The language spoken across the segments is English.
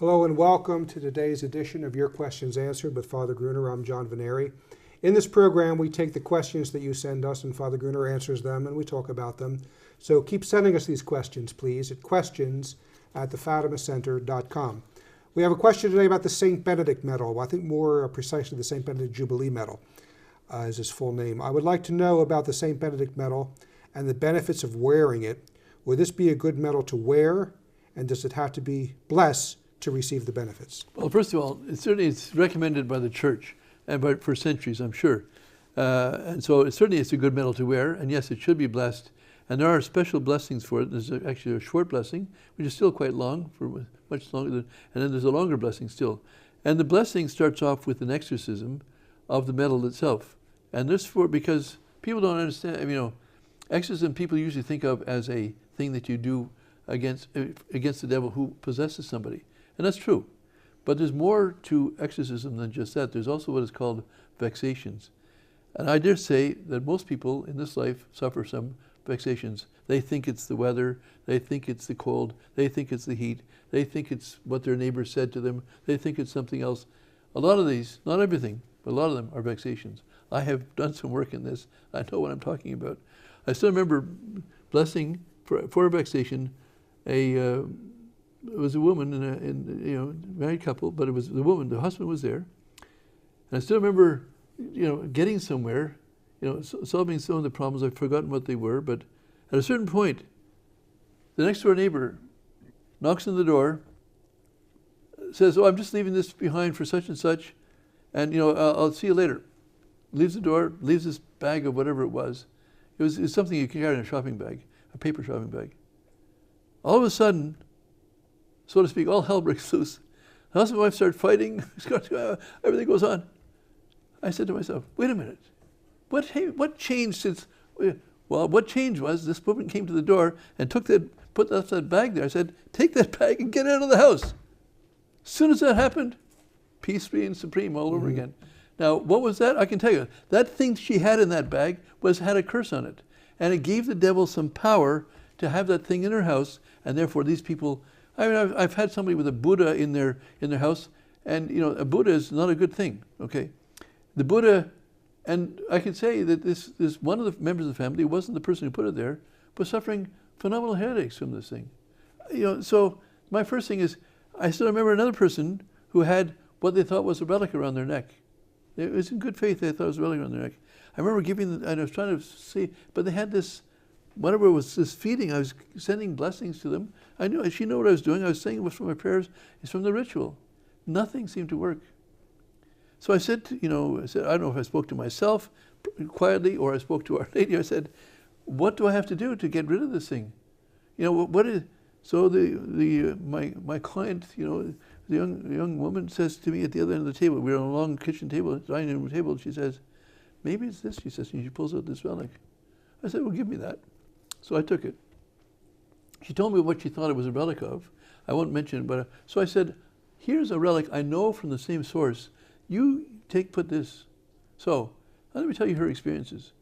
Hello and welcome to today's edition of Your Questions Answered with Father Gruner. I'm John Veneri. In this program, we take the questions that you send us and Father Gruner answers them and we talk about them. So keep sending us these questions, please, at questions@thefatimacenter.com. We have a question today about the St. Benedict Medal. I think more precisely the St. Benedict Jubilee Medal is his full name. I would like to know about the St. Benedict Medal and the benefits of wearing it. Would this be a good medal to wear? And does it have to be blessed to receive the benefits? Well, first of all, it's recommended by the Church and for centuries, I'm sure. And so certainly it's a good medal to wear, and yes, it should be blessed. And there are special blessings for it. There's actually a short blessing, which is still quite long, for much longer than, and then there's a longer blessing still. And the blessing starts off with an exorcism of the medal itself. And this because people don't understand, exorcism people usually think of as a thing that you do against the devil who possesses somebody. And that's true. But there's more to exorcism than just that. There's also what is called vexations. And I dare say that most people in this life suffer some vexations. They think it's the weather, they think it's the cold, they think it's the heat, they think it's what their neighbor said to them, they think it's something else. A lot of these, not everything, but a lot of them are vexations. I have done some work in this. I know what I'm talking about. I still remember blessing for a vexation it was a woman married couple, but it was the woman, the husband was there. And I still remember, getting somewhere, solving some of the problems. I've forgotten what they were, but at a certain point, the next door neighbor knocks on the door, says, "Oh, I'm just leaving this behind for such and such, and I'll see you later." Leaves the door, leaves this bag of whatever it was. It was something you could carry in a shopping bag, a paper shopping bag. All of a sudden, so to speak, all hell breaks loose. The husband and wife start fighting. Everything goes on. I said to myself, wait a minute. What changed since? Well, what changed was this woman came to the door and put that bag there. I said, take that bag and get out of the house. As soon as that happened, peace reigned supreme all over again. Now, what was that? I can tell you. That thing she had in that bag had a curse on it. And it gave the devil some power to have that thing in her house. And therefore, these people... I've had somebody with a Buddha in their house, and a Buddha is not a good thing. Okay, the Buddha, and I can say that this one of the members of the family wasn't the person who put it there, was suffering phenomenal headaches from this thing. So my first thing is, I still remember another person who had what they thought was a relic around their neck. It was in good faith they thought it was a relic around their neck. I remember and I was trying to see, but they had this. Whatever was this feeding, I was sending blessings to them. She knew what I was doing. I was saying it was from my prayers. It's from the ritual. Nothing seemed to work. So I said, I don't know if I spoke to myself quietly or I spoke to Our Lady. I said, what do I have to do to get rid of this thing? What is? So my client, the young woman says to me at the other end of the table. We were on a long kitchen table, dining room table. She says, maybe it's this. She says, and she pulls out this relic. I said, well, give me that. So I took it. She told me what she thought it was a relic of. I won't mention it, but so I said, here's a relic I know from the same source. You put this. So let me tell you her experiences.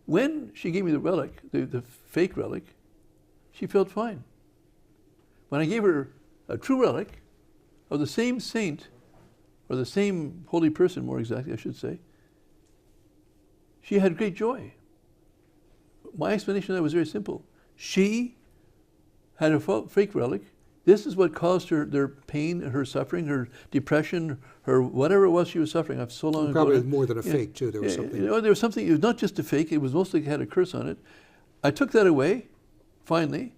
When she gave me the relic, the fake relic, she felt fine. When I gave her a true relic of the same saint, or the same holy person, more exactly, I should say, she had great joy. My explanation of that was very simple. She had a fake relic. This is what caused her their pain, her suffering, her depression, her whatever it was she was suffering. I've so long ago. Probably more than a fake too. There was something. There was something. It was not just a fake. It was mostly had a curse on it. I took that away, finally.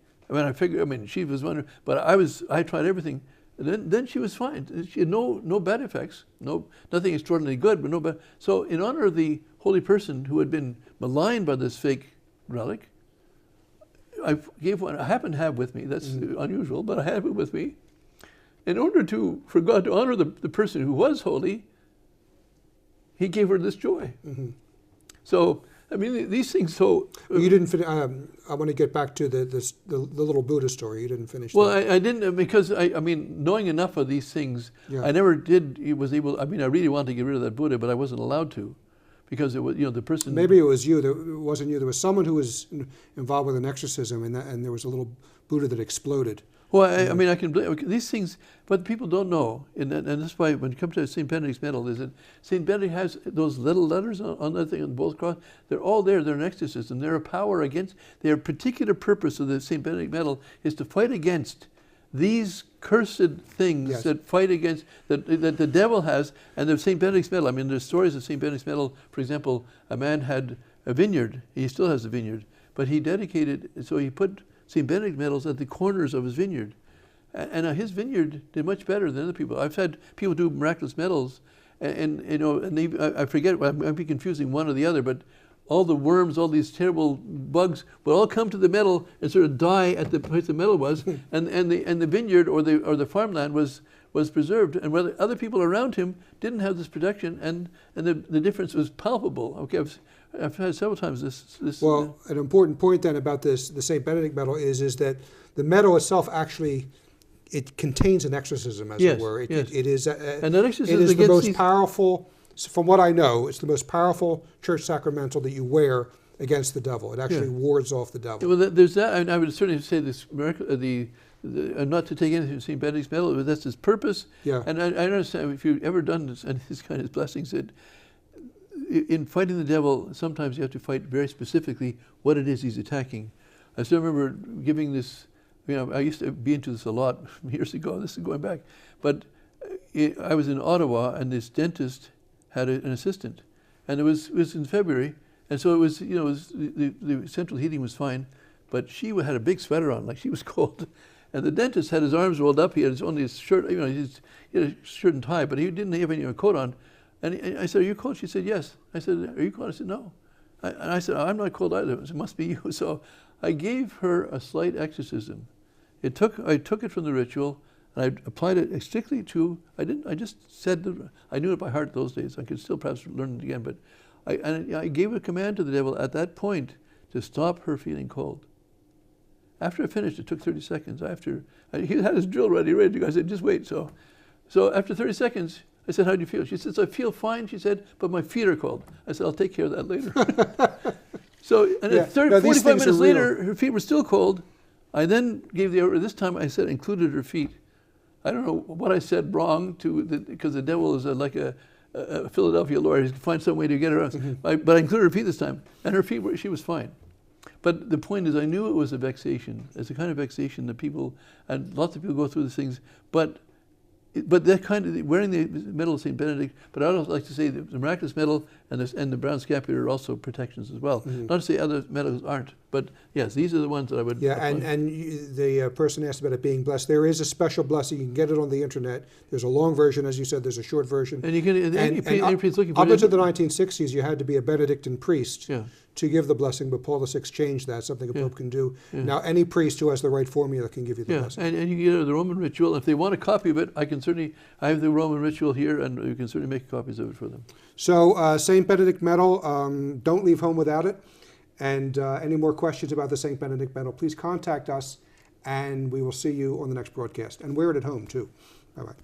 She was wondering, but I tried everything. And then she was fine. She had no bad effects. Nothing extraordinarily good, but no bad. So in honor of the holy person who had been maligned by this fake relic, I gave one. I happen to have with me. That's unusual, but I have it with me. In order for God to honor the person who was holy, He gave her this joy. So these things. So you didn't finish. I want to get back to the little Buddha story. You didn't finish. Well, I didn't because knowing enough of these things, I never was able. I really wanted to get rid of that Buddha, but I wasn't allowed to. Because it was, the person. Maybe it was you. It wasn't you. There was someone who was involved with an exorcism, and there was a little Buddha that exploded Well, I mean, I can these things, but people don't know, and that's why when it comes to St. Benedict's medal, is that St. Benedict has those little letters on that thing on both crosses. They're all there. They're an exorcism. They're a power against. Their particular purpose of the St. Benedict medal is to fight against these cursed things that fight against that the devil has, and the St. Benedict's medal. I mean, there's stories of St. Benedict's medal. For example, a man had a vineyard. He still has a vineyard, but he dedicated. So he put St. Benedict medals at the corners of his vineyard. And his vineyard did much better than other people. I've had people do miraculous medals, and you know, and I forget, I might be confusing one or the other, but all the worms, all these terrible bugs would all come to the medal and sort of die at the place the medal was, and the vineyard or the farmland was preserved. And whether other people around him didn't have this protection, and the difference was palpable. Okay, I've had several times this. Well, an important point then about the St. Benedict medal is that the medal itself actually, it contains an exorcism, as it were. It is and that exorcism it is the most powerful, from what I know, it's the most powerful church sacramental that you wear against the devil. It actually wards off the devil. Well, there's that, and I would certainly say this miracle, not to take anything from St. Benedict's medal, but that's his purpose. Yeah. And I understand, if you've ever done this, and these kind of blessings, that in fighting the devil, sometimes you have to fight very specifically what it is he's attacking. I still remember giving this. You know, I used to be into this a lot years ago. This is going back, but I was in Ottawa, and this dentist had an assistant, and it was in February, and so it was, you know, the central heating was fine, but she had a big sweater on, like she was cold, and the dentist had his arms rolled up. He had only his shirt, you know, he had a shirt and tie, but he didn't have any coat on. And I said, "Are you cold?" She said, "Yes." I said, "Are you cold?" I said, "No." And I said, "I'm not cold either." It must be you. So I gave her a slight exorcism. I took it from the ritual, and I applied it strictly to. I just said I knew it by heart those days. I could still perhaps learn it again, but I gave a command to the devil at that point to stop her feeling cold. After I finished, it took 30 seconds. He had his drill ready to go. I said, "Just wait." So after 30 seconds, I said, "How do you feel?" She said, "I feel fine." She said, "But my feet are cold." I said, "I'll take care of that later." So, and 45 minutes later, her feet were still cold. I then gave the order. This time I said included her feet. I don't know what I said wrong because the devil is like a Philadelphia lawyer. He can find some way to get her out. But I included her feet this time, and her feet she was fine. But the point is, I knew it was a vexation. It's a kind of vexation that people, and lots of people go through these things, but that kind of wearing the medal of St. Benedict. But I would also like to say the miraculous medal and the brown scapular are also protections as well. Not to say other medals aren't, but yes, these are the ones that I would. Yeah, and the person asked about it being blessed. There is a special blessing. You can get it on the internet. There's a long version, as you said. There's a short version. And you can. Looking for up into the 1960s, you had to be a Benedictine priest. Yeah. To give the blessing, but Paul VI changed that, something a pope can do. Now, any priest who has the right formula can give you the blessing. And you can get the Roman ritual. If they want a copy of it, I have the Roman ritual here, and you can certainly make copies of it for them. So, St. Benedict medal, don't leave home without it. And any more questions about the St. Benedict medal, please contact us, and we will see you on the next broadcast. And wear it at home, too. Bye-bye.